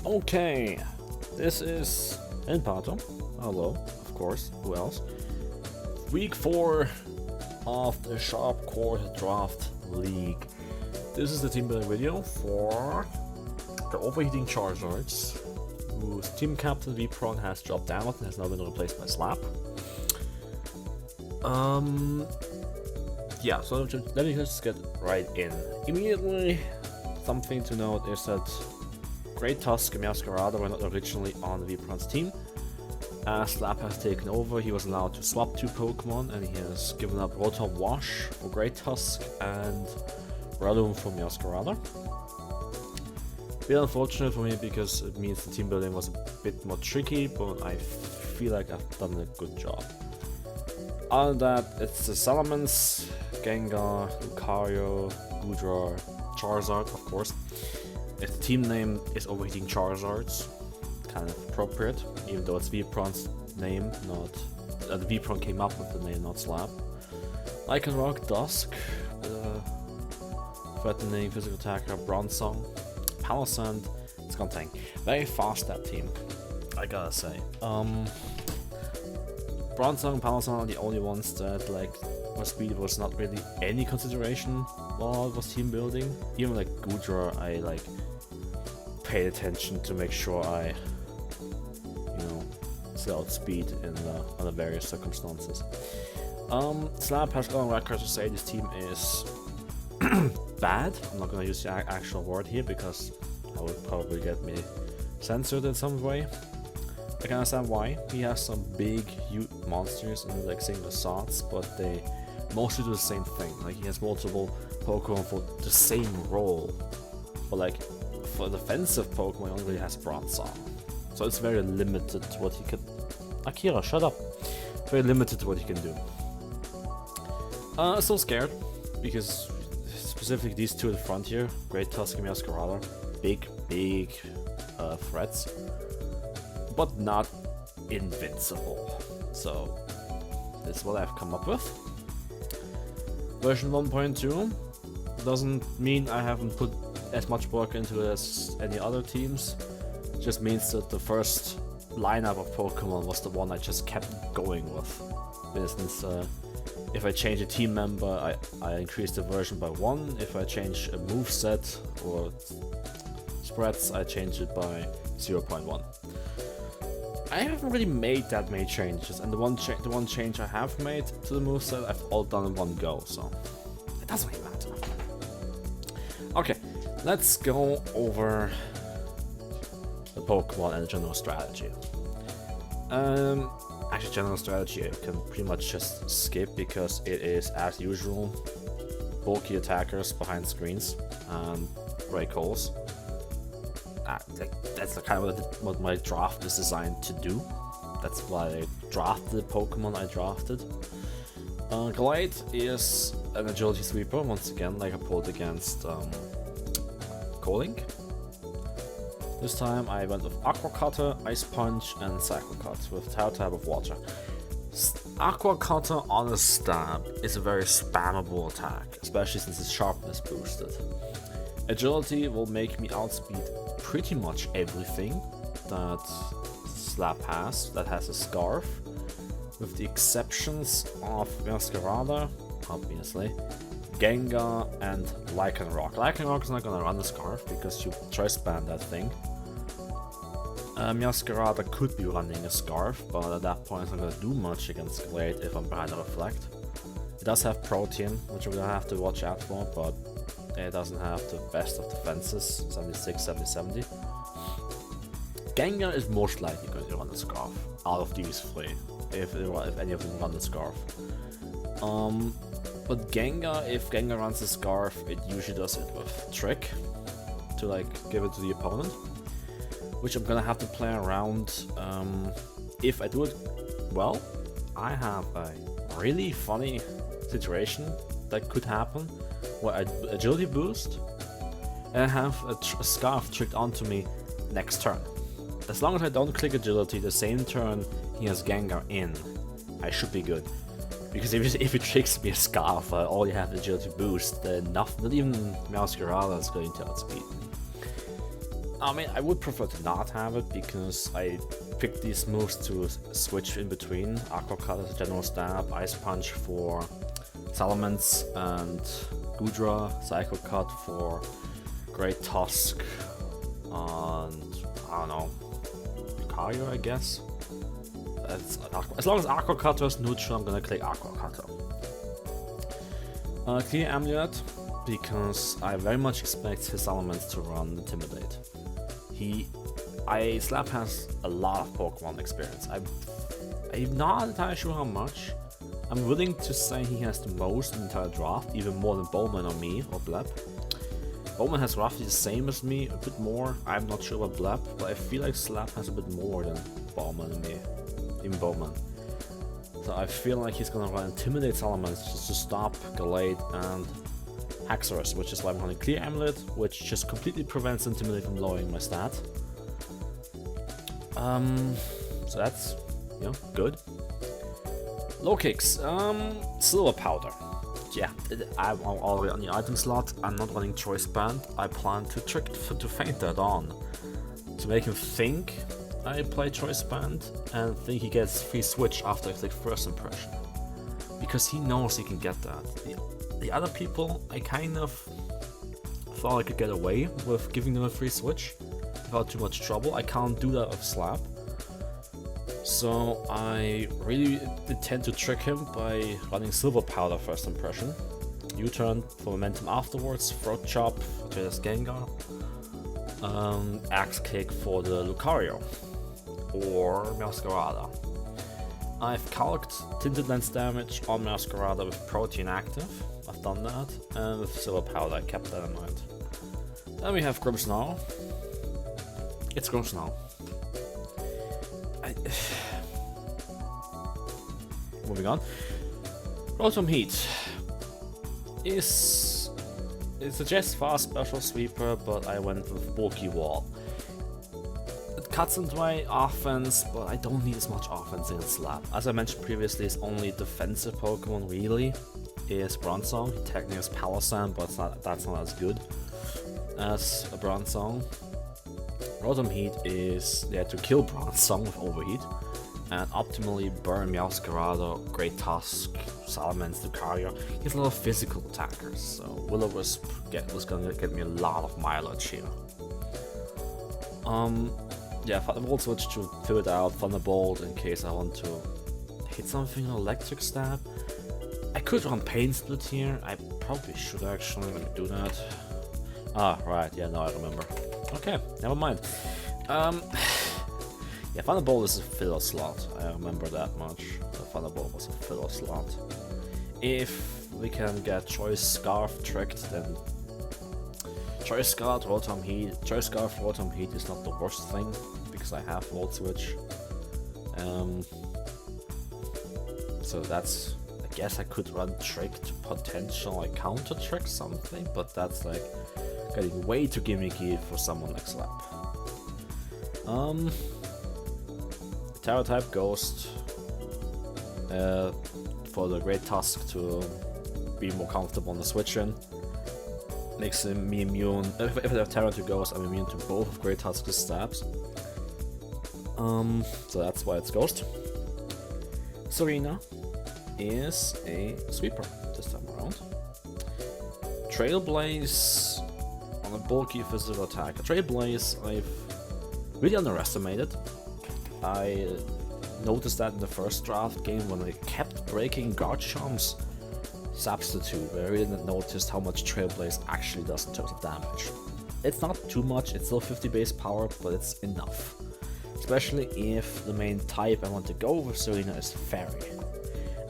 Okay, this is Pato. Hello, of course, who else? Week 4 of the Sharp Core Draft League. This is the team building video for the overheating Charizards, whose team captain Vpron has dropped out and has now been replaced by Slap. Yeah, so let me just get right in. Immediately, something to note is that Great Tusk and Masquerada were not originally on Vpron's team. As Slap has taken over, he was allowed to swap 2 Pokemon, and he has given up Rotom Wash for Great Tusk and Ralloon for Masquerada. Bit unfortunate for me because it means the team building was a bit more tricky, but I feel like I've done a good job. Other than that, it's the Salamence, Gengar, Lucario, Goodra, Charizard, of course. Its team name is Overheating Charizards, kind of appropriate, even though it's Vpron's name, not the Vpron came up with the name, not Slap. Lycanroc, Dusk, threatening physical attacker, Bronzong, Palossand, it's Skuntank. Very fast, that team, I gotta say. Bronzong and Palossand are the only ones that, like, where speed was not really any consideration while it was team building. Even like Goodra, I like paid attention to make sure I, still outspeed in under various circumstances. Slap has gone on record to say this team is bad. I'm not gonna use the actual word here because that would probably get me censored in some way. I can understand why. He has some big, huge monsters and like single swords, but they mostly do the same thing. Like he has multiple Pokemon for the same role, but like for defensive Pokemon, he only really has Bronzong. So it's very limited to what he can. Akira, shut up. Very limited to what he can do. So scared because specifically these two in front here, Great Tusk and Masquerada, big threats, but not invincible. So this is what I've come up with. Version 1.2 doesn't mean I haven't put as much work into it as any other teams. It just means that the first lineup of Pokemon was the one I just kept going with. For instance, if I change a team member, I increase the version by 1. If I change a moveset or spreads, I change it by 0.1. I haven't really made that many changes, and the one change I have made to the moveset, I've all done in one go, so it doesn't really matter. Okay, let's go over the Pokemon and the general strategy. Actually, general strategy I can pretty much just skip because it is, as usual, bulky attackers behind screens and break holes. That's kind of what my draft is designed to do. That's why I drafted the Pokemon I drafted. Glide is an agility sweeper, once again, like I pulled against Calling. This time I went with Aqua Cutter, Ice Punch, and Cycle Cut with type of water. Aqua Cutter on a stab is a very spammable attack, especially since its sharpness boosted. Agility will make me outspeed pretty much everything that Slap has that has a Scarf, with the exceptions of Masquerada, obviously, Gengar, and Lycanroc. Lycanroc is not gonna run the Scarf because you choice ban that thing. Masquerada could be running a Scarf, but at that point it's not gonna do much against Glade if I'm behind a Reflect. It does have Protein, which we're gonna have to watch out for, but it doesn't have the best of defenses, 76, 70, 70. Gengar is most likely going to run the Scarf out of these 3, if any of them run the Scarf. But Gengar, if Gengar runs the Scarf, it usually does it with Trick to like give it to the opponent, which I'm gonna have to play around. If I do it well, I have a really funny situation that could happen where I agility boost and I have a Scarf tricked onto me next turn. As long as I don't click agility the same turn he has Gengar in, I should be good. Because if it tricks me a Scarf, I already have agility boost, then not even Masquerada is going to outspeed me. I mean, I would prefer to not have it because I picked these moves to switch in between. Aqua Cut as a general stab, Ice Punch for Salamence, and Gudra, Psycho Cut for Great Tusk, and I don't know, Lucario, I guess. As long as Aqua Cutter is neutral, I'm gonna click Aqua Cutter. Clear Amulet, because I very much expect his elements to run Intimidate. Slap has a lot of Pokemon experience. I'm not entirely sure how much. I'm willing to say he has the most in the entire draft, even more than Bowman or me or Bleb. Bowman has roughly the same as me, a bit more. I'm not sure about Bleb, but I feel like Slap has a bit more than Bowman and me, even Bowman. So I feel like he's gonna run Intimidate elements just to stop Gallade and Haxorus, which is why I'm running Clear Amulet, which just completely prevents Intimidate from lowering my stat. So that's, you know, good. Low kicks, Silver Powder. Yeah, I'm already on the item slot. I'm not running Choice Band. I plan to feint that on, to make him think I play Choice Band and think he gets free switch after I click First Impression, because he knows he can get that. The other people, I kind of thought I could get away with giving them a free switch without too much trouble. I can't do that with Slap. So I really intend to trick him by running Silver Powder First Impression, U-turn for momentum afterwards, Throat Chop to his Gengar, Axe Kick for the Lucario, or Masquerada. I've calced Tinted Lens damage on Masquerada with Protein active, I've done that, and with Silver Powder I kept that in mind. Then we have Grimmsnarl. It's Grimmsnarl. Moving on. Rotom Heat is... It suggests fast special sweeper, but I went with bulky wall. It cuts into my offense, but I don't need as much offense in Slap. As I mentioned previously, his only defensive Pokemon really is Bronzong. Technically is Palossand, but that's not as good as a Bronzong. Rotom Heat is there to kill Bronzong with Overheat and optimally burn Meowscarada, Great Tusk, Salamence, Lucario. He has a lot of physical attackers, so Will-O-Wisp was gonna get me a lot of mileage here. Yeah, Thunderbolt switch to fill it out, Thunderbolt in case I want to hit something on Electric Stab. I could run Pain Split here, I probably should actually, let me do that. Ah, right, yeah, now I remember. Okay, never mind. Yeah, Thunderbolt is a filler slot, I remember that much. The Thunderbolt was a filler slot. If we can get Choice Scarf tricked, then Choice Scarf, Rotom Heat. Choice Scarf, Rotom Heat is not the worst thing, because I have Volt Switch. So that's... I guess I could run Trick to potential like counter trick something, but that's like getting way too gimmicky for someone like Slap. Terra type Ghost for the Great Tusk to be more comfortable on the switch in. Makes me immune. If I have Terra to Ghost, I'm immune to both of Great Tusk's stabs. So that's why it's Ghost. Serena is a sweeper this time around. Trailblaze on a bulky physical attack. Trailblaze I've really underestimated. I noticed that in the first draft game when I kept breaking Garchomp's substitute, where I really didn't notice how much Trailblaze actually does in terms of damage. It's not too much, it's still 50 base power, but it's enough. Especially if the main type I want to go with Serena is Fairy.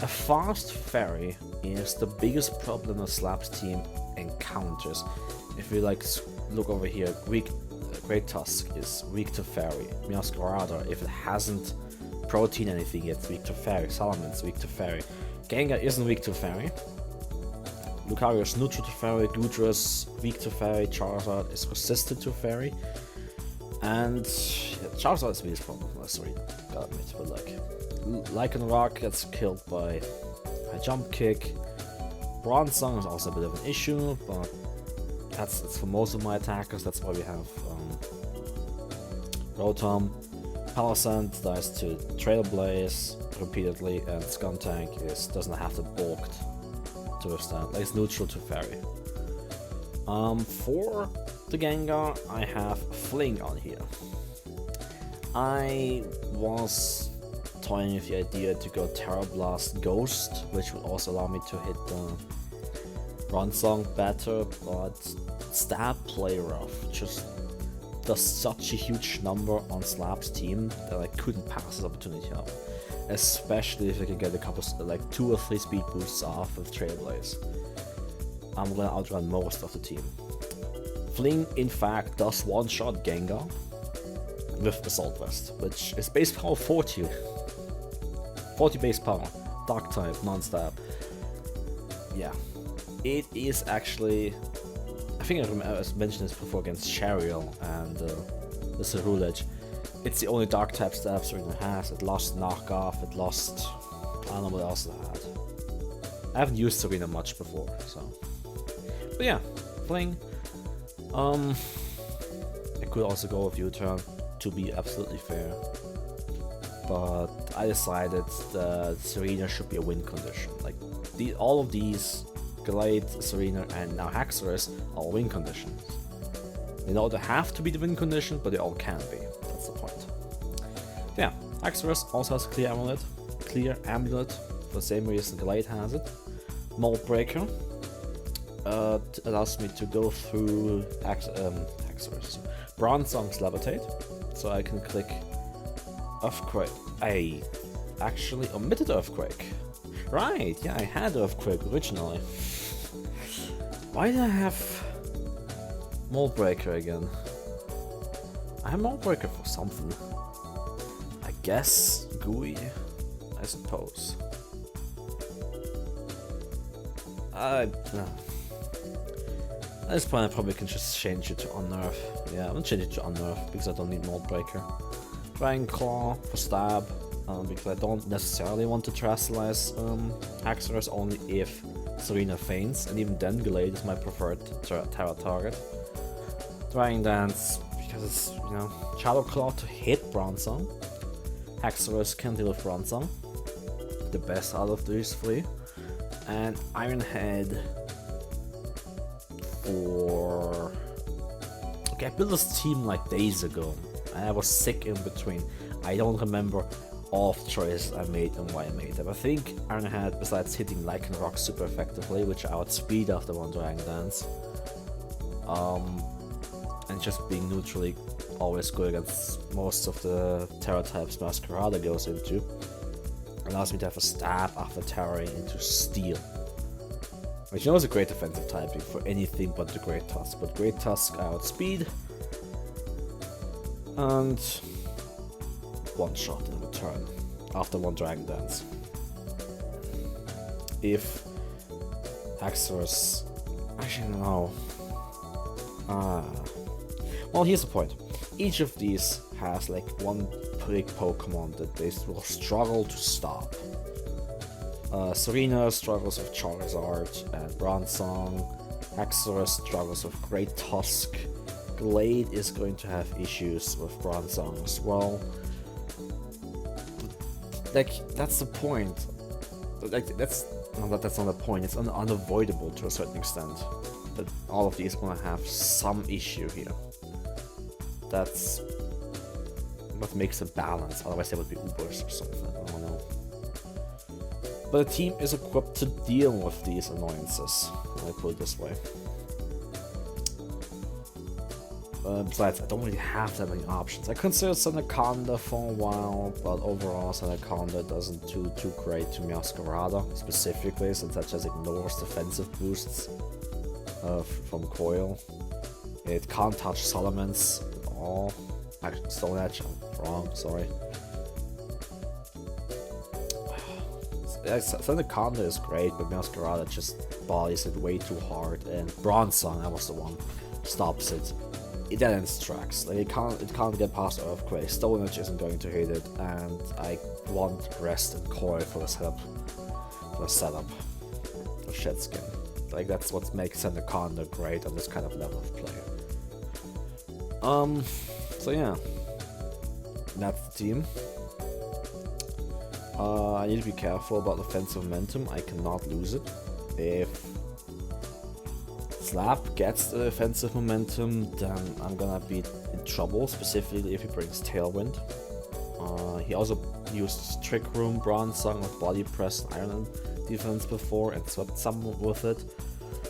A fast Fairy is the biggest problem that Slap's team encounters. If we like look over here, Great Tusk is weak to Fairy. Meowscarada, if it hasn't protein anything yet, weak to Fairy. Salamence, weak to Fairy. Gengar isn't weak to Fairy. Lucario is neutral to Fairy. Gudra's weak to Fairy. Charizard is resistant to Fairy. And yeah, Charizard is the biggest problem. Sorry, gotta admit, but like Lycanroc gets killed by a jump kick. Bronzong is also a bit of an issue, but it's for most of my attackers. That's why we have Rotom, Palisand dies to Trailblaze repeatedly, and Skuntank doesn't have the bulk to withstand. Like, it's neutral to Fairy. For the Gengar, I have Fling on here. I was toying with the idea to go Terra Blast Ghost, which would also allow me to hit the Bronzong better, but Stab Play Rough just does such a huge number on Slap's team that I couldn't pass this opportunity up. Especially if I can get a couple, like 2 or 3 speed boosts off with Trailblaze. I'm gonna outrun most of the team. Fling, in fact, does one-shot Gengar with Assault Vest, which is base power 40. 40 base power, Dark type, non-stab. Yeah, it is actually. I think I mentioned this before against Chariel and the Cerulege. It's the only Dark type stab Serena has. It lost Knockoff, it lost. I don't know what else it had. I haven't used Serena much before, so. But yeah, Fling. I could also go with U-turn to be absolutely fair. But I decided that Serena should be a win condition. Like, all of these, Glade, Serena, and now Haxorus, are win conditions. They don't have to be the win condition, but they all can be. That's the point. Yeah, Haxorus also has Clear Amulet, for the same reason Glade has it. Mold Breaker allows me to go through Haxorus. Bronzong's Levitate, so I can click Earthquake. I actually omitted Earthquake. Right, yeah, I had Earthquake originally. Why did I have Mold Breaker again? I have Mold Breaker for something. I guess Gooey, I suppose. No. At this point I probably can just change it to Unnerve. Yeah, I'm gonna change it to Unnerve because I don't need Mold Breaker. Dragon Claw for Stab, because I don't necessarily want to Terrasilize Haxorus only if Serena faints, and even then Glade is my preferred Terra target. Dragon Dance, because it's, you know, Shadow Claw to hit Bronzong. Haxorus can deal with Bronzong, the best out of these 3. And Iron Head for... Okay, I built this team like days ago, and I was sick in between. I don't remember all of the choices I made and why I made them. I think Iron Head, besides hitting Lycanroc super effectively, which I outspeed after one Dragon Dance, and just being neutrally always good against most of the Terra types Masquerada goes into, allows me to have a stab after Terraring into Steel. Which, you know, is a great defensive typing for anything but the Great Tusk. But Great Tusk I outspeed, and one shot in return after one Dragon Dance. If Haxorus... Actually, no. Well, here's the point. Each of these has like one big Pokemon that they will struggle to stop. Serena struggles with Charizard and Bronzong. Haxorus struggles with Great Tusk. Glade is going to have issues with Bronzong as well. Like, that's the point. Like, that's not the point. It's unavoidable to a certain extent that all of these are gonna have some issue here. That's what makes a balance. Otherwise, they would be Ubers or something. I don't know. But the team is equipped to deal with these annoyances. Let me put it this way. Besides, I don't really have that many options. I considered Sandaconda for a while, but overall Sandaconda doesn't do too great to Masquerada, specifically since that just ignores defensive boosts from Coil. It can't touch Salamence at all. Actually, Stone Edge, I'm wrong, sorry. Sandaconda is great, but Masquerada just bodies it way too hard, and Bronzong, that was the one, stops it. It dead ends tracks. Like, it can't get past Earthquake. Stone Edge isn't going to hit it, and I want Rest and Coil for the setup. Of Shedskin. Like, that's what makes Sandaconda great on this kind of level of player. So yeah. That's the team. I need to be careful about offensive momentum. I cannot lose it. If Slap gets the offensive momentum, then I'm gonna be in trouble, specifically if he brings Tailwind. He also used Trick Room, Bronze Song with Body Press and Iron defense before and swept someone with it.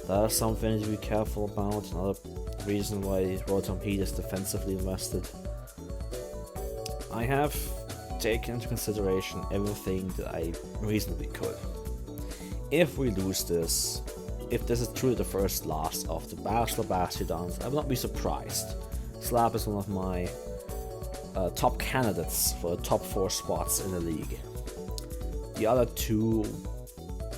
That is something to be careful about. Another reason why Rotom Heat is defensively invested. I have taken into consideration everything that I reasonably could. If we lose this, if this is truly the first loss of the Bachelor Bastiodons, I will not be surprised. Slap is one of my top candidates for the top 4 spots in the league. The other two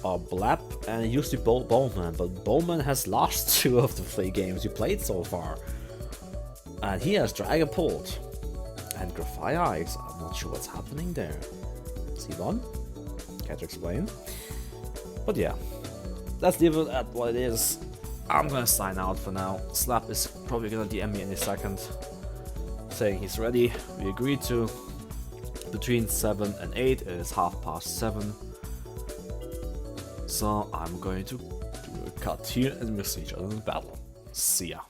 are Blap and it used to be Bowman, but Bowman has lost 2 of the 3 games he played so far. And he has Dragon Pulled. And Graphite Eyes, I'm not sure what's happening there. C1? Can't explain. But yeah, let's leave it at what it is. I'm gonna sign out for now. Slap is probably gonna DM me in a second, saying he's ready. We agreed to between 7 and 8. It is 7:30. So I'm going to do a cut here and we'll see each other in battle. See ya.